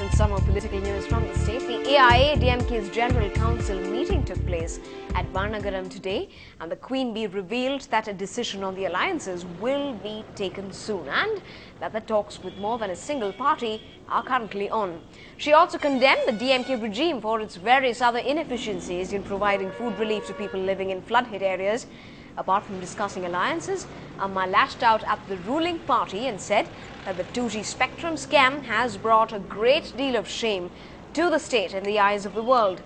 and some more political news from the state. The AIA-DMK's General Council meeting took place at Varnagaram today, and the Queen Bee revealed that a decision on the alliances will be taken soon and that the talks with more than a single party are currently on. She also condemned the DMK regime for its various other inefficiencies in providing food relief to people living in flood-hit areas. Apart from discussing alliances, Amma lashed out at the ruling party and said that the 2G spectrum scam has brought a great deal of shame to the state in the eyes of the world.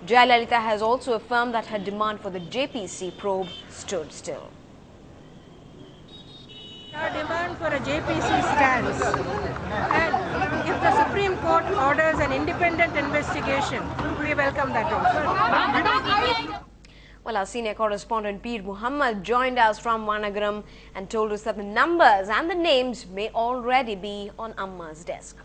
Jayalalitha has also affirmed that her demand for the JPC probe stood still. Our demand for a JPC stands, and if the Supreme Court orders an independent investigation, we welcome that also. Well, our senior correspondent Peer Muhammad joined us from Varnagaram and told us that the numbers and the names may already be on Amma's desk.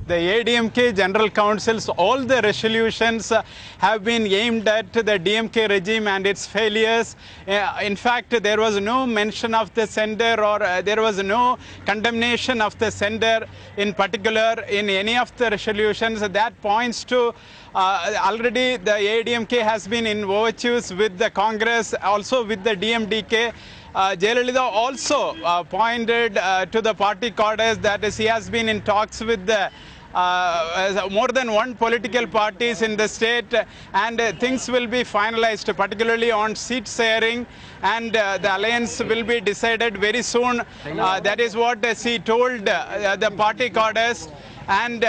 The ADMK General Council's all the resolutions have been aimed at the DMK regime and its failures. In fact, there was no mention of the sender or there was no condemnation of the sender in particular in any of the resolutions. That points to already the ADMK has been in overtures with the Congress, also with the DMDK. Jayalalitha also pointed to the party cadres that she has been in talks with the more than one political parties in the state, and things will be finalized, particularly on seat sharing, and the alliance will be decided very soon. That is what she told the party cadres. And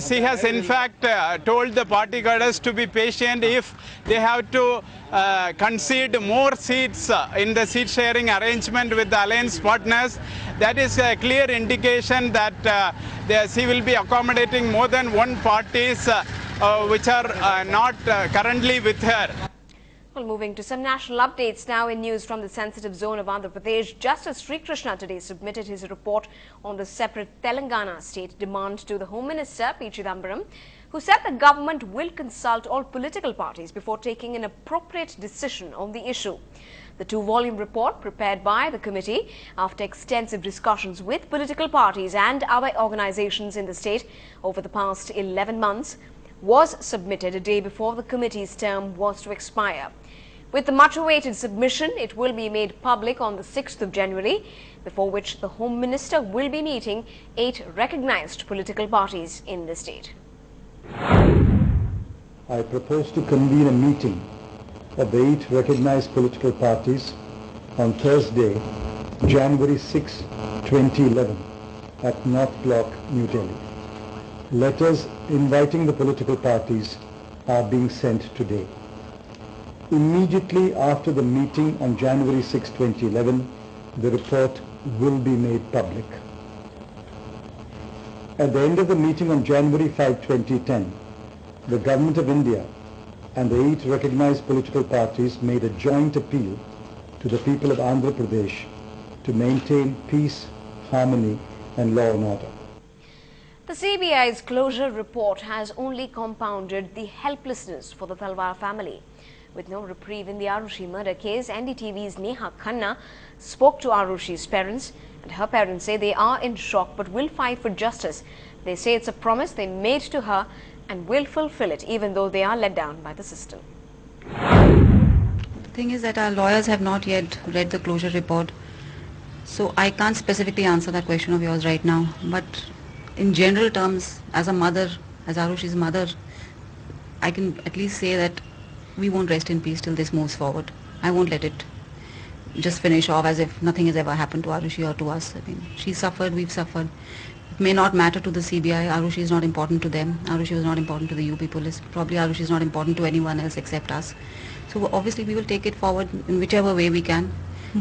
she has in fact told the party cadres to be patient if they have to concede more seats in the seat sharing arrangement with the alliance partners. That is a clear indication that she will be accommodating more than one parties which are not currently with her. Well, moving to some national updates now in news from the sensitive zone of Andhra Pradesh. Justice Sri Krishna today submitted his report on the separate Telangana state demand to the Home Minister P. Chidambaram, who said the government will consult all political parties before taking an appropriate decision on the issue. The two-volume report prepared by the committee after extensive discussions with political parties and other organizations in the state over the past 11 months was submitted a day before the committee's term was to expire. With the much-awaited submission, it will be made public on the 6th of January, before which the Home Minister will be meeting 8 recognized political parties in the state. I propose to convene a meeting of the 8 recognized political parties on Thursday, January 6, 2011 at North Block, New Delhi. Letters inviting the political parties are being sent today. Immediately after the meeting on January 6, 2011, the report will be made public. At the end of the meeting on January 5, 2010, the Government of India and the 8 recognized political parties made a joint appeal to the people of Andhra Pradesh to maintain peace, harmony and law and order. The CBI's closure report has only compounded the helplessness for the Talwar family. With no reprieve in the Arushi murder case, NDTV's Neha Khanna spoke to Arushi's parents, and her parents say they are in shock but will fight for justice. They say it's a promise they made to her and will fulfill it even though they are let down by the system. The thing is that our lawyers have not yet read the closure report, so I can't specifically answer that question of yours right now. But in general terms, as a mother, as Arushi's mother, I can at least say that we won't rest in peace till this moves forward. I won't let it just finish off as if nothing has ever happened to Arushi or to us. I mean, she suffered, we've suffered. It may not matter to the CBI. Arushi is not important to them. Arushi was not important to the UP police. Probably Arushi is not important to anyone else except us. So obviously we will take it forward in whichever way we can.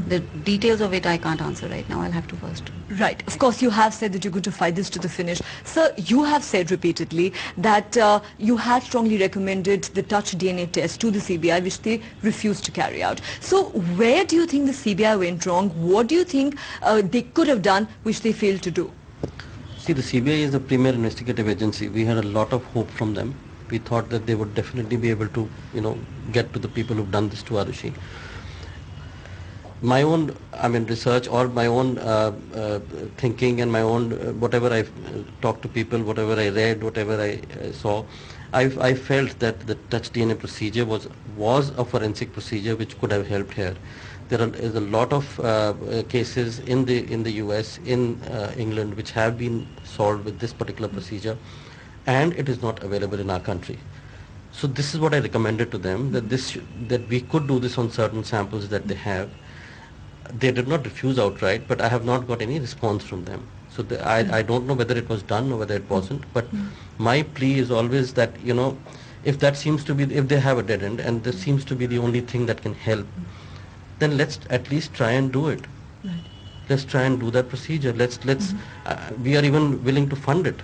The details of it I can't answer right now. I'll have to first. Right. Of course, you have said that you're going to fight this to the finish. Sir, you have said repeatedly that you had strongly recommended the touch DNA test to the CBI, which they refused to carry out. So where do you think the CBI went wrong? What do you think they could have done which they failed to do? See, the CBI is the premier investigative agency. We had a lot of hope from them. We thought that they would definitely be able to, get to the people who've done this to Arushi. my own, research or my own thinking and my own whatever I talked to people, whatever I read, whatever I saw, I felt that the touch DNA procedure was a forensic procedure which could have helped here. There is a lot of cases in the US, in England, which have been solved with this particular procedure, and it is not available in our country. So this is what I recommended to them, that we could do this on certain samples that they have. They did not refuse outright, but I have not got any response from them. So I don't know whether it was done or whether it wasn't, but my plea is always that, if that seems to be, if they have a dead end and this seems to be the only thing that can help, then let's at least try and do it. Right. Let's try and do that procedure. We are even willing to fund it.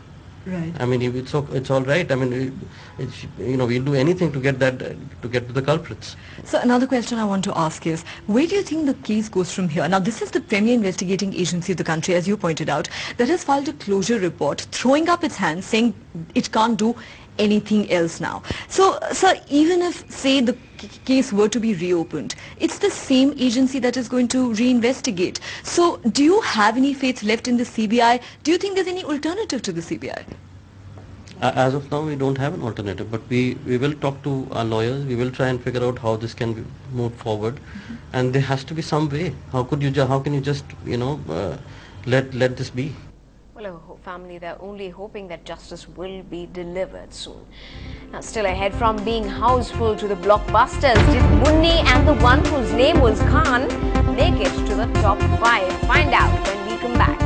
Right. It's all right. We'll do anything to get to the culprits. So another question I want to ask is, where do you think the case goes from here? Now, this is the premier investigating agency of the country, as you pointed out, that has filed a closure report, throwing up its hands, saying it can't do anything else now. So, sir, even if, say, the case were to be reopened, it's the same agency that is going to reinvestigate. So, do you have any faith left in the CBI? Do you think there's any alternative to the CBI? As of now, we don't have an alternative, but we will talk to our lawyers. We will try and figure out how this can be moved forward, and there has to be some way. How can you just let this be? Well, a family, they're only hoping that justice will be delivered soon. Now, still ahead from being houseful to the blockbusters, did Munni and the one whose name was Khan make it to the top 5? Find out when we come back.